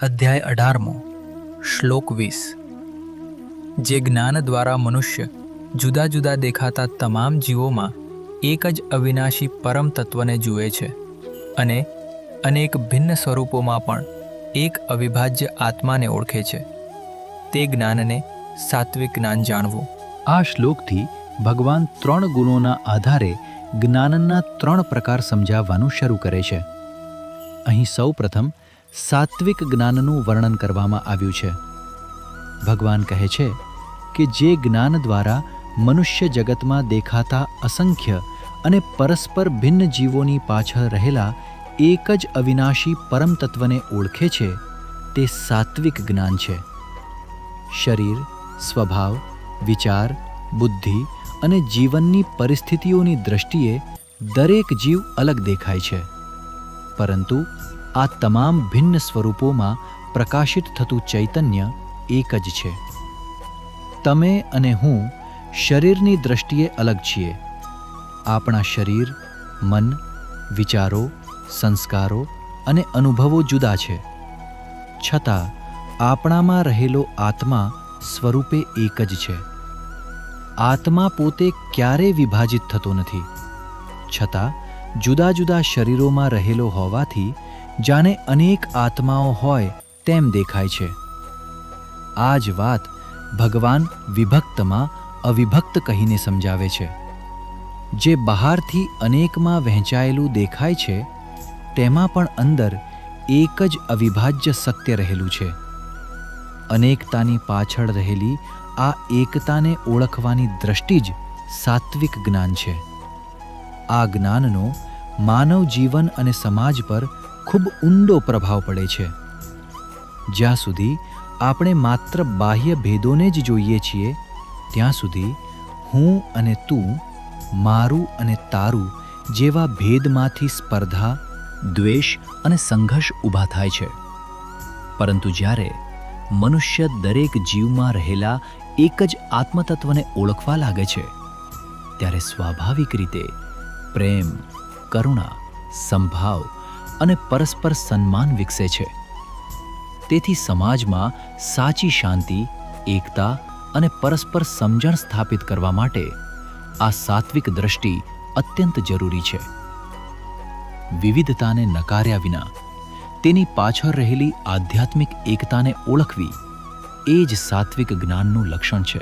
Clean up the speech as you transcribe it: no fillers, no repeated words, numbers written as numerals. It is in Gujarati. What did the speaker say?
અધ્યાય 18મો શ્લોક 20 જે જ્ઞાન દ્વારા મનુષ્ય જુદા જુદા દેખાતા તમામ જીવોમાં એક જ અવિનાશી પરમ તત્વને જુએ છે અને અનેક ભિન્ન સ્વરૂપોમાં પણ એક અવિભાજ્ય આત્માને ઓળખે છે, તે જ્ઞાનને સાત્વિક જ્ઞાન જાણવું. આ શ્લોકથી ભગવાન 3 ગુણોના આધારે જ્ઞાનના 3 પ્રકાર સમજાવવાનું શરૂ કરે છે. અહીં સૌપ્રથમ સાત્વિક જ્ઞાનનું વર્ણન કરવામાં આવ્યું છે. ભગવાન કહે છે કે જે જ્ઞાન દ્વારા મનુષ્ય જગતમાં દેખાતા અસંખ્ય અને પરસ્પર ભિન્ન જીવોની પાછળ રહેલા એક જ અવિનાશી પરમ તત્વને ઓળખે છે, તે સાત્વિક જ્ઞાન છે. શરીર, સ્વભાવ, વિચાર, બુદ્ધિ અને જીવનની પરિસ્થિતિઓની દ્રષ્ટિએ દરેક જીવ અલગ દેખાય છે, પરંતુ આ તમામ ભિન્ન સ્વરૂપોમાં પ્રકાશિત થતું ચૈતન્ય એક જ છે. તમે અને હું શરીરની દ્રષ્ટિએ અલગ છીએ. આપણા શરીર, મન, વિચારો, સંસ્કારો અને અનુભવો જુદા છે, છતાં આપણામાં રહેલો આત્મા સ્વરૂપે એક જ છે. આત્મા પોતે ક્યારેય વિભાજિત થતો નથી, છતાં જુદા જુદા શરીરોમાં રહેલો હોવાથી જાણે અનેક આત્માઓ હોય તેમ દેખાય છે. આ જ વાત ભગવાન વિભક્તમાં અવિભક્ત કહીને સમજાવે છે. જે બહારથી અનેકમાં વહેંચાયેલું દેખાય છે, તેમાં પણ અંદર એક જ અવિભાજ્ય સત્ય રહેલું છે. અનેકતાની પાછળ રહેલી આ એકતાને ઓળખવાની દ્રષ્ટિ જ સાત્વિક જ્ઞાન છે. આ જ્ઞાનનો માનવ જીવન અને સમાજ પર ખૂબ ઊંડો પ્રભાવ પડે છે. જ્યાં સુધી આપણે માત્ર બાહ્ય ભેદોને જ જોઈએ છીએ, ત્યાં સુધી હું અને તું, મારું અને તારું જેવા ભેદમાંથી સ્પર્ધા, દ્વેષ અને સંઘર્ષ ઊભા થાય છે. પરંતુ જ્યારે મનુષ્ય દરેક જીવમાં રહેલા એક જ આત્મતત્વને ઓળખવા લાગે છે, ત્યારે સ્વાભાવિક રીતે પ્રેમ, કરુણા, સંભાવ અને પરસ્પર સન્માન વિકસે છે. તેથી સમાજમાં સાચી શાંતિ, એકતા અને પરસ્પર સમજણ સ્થાપિત કરવા માટે આ સાત્વિક દ્રષ્ટિ અત્યંત જરૂરી છે. વિવિધતાને નકાર્યા વિના તેની પાછળ રહેલી આધ્યાત્મિક એકતાને ઓળખવી એ જ સાત્વિક જ્ઞાનનું લક્ષણ છે.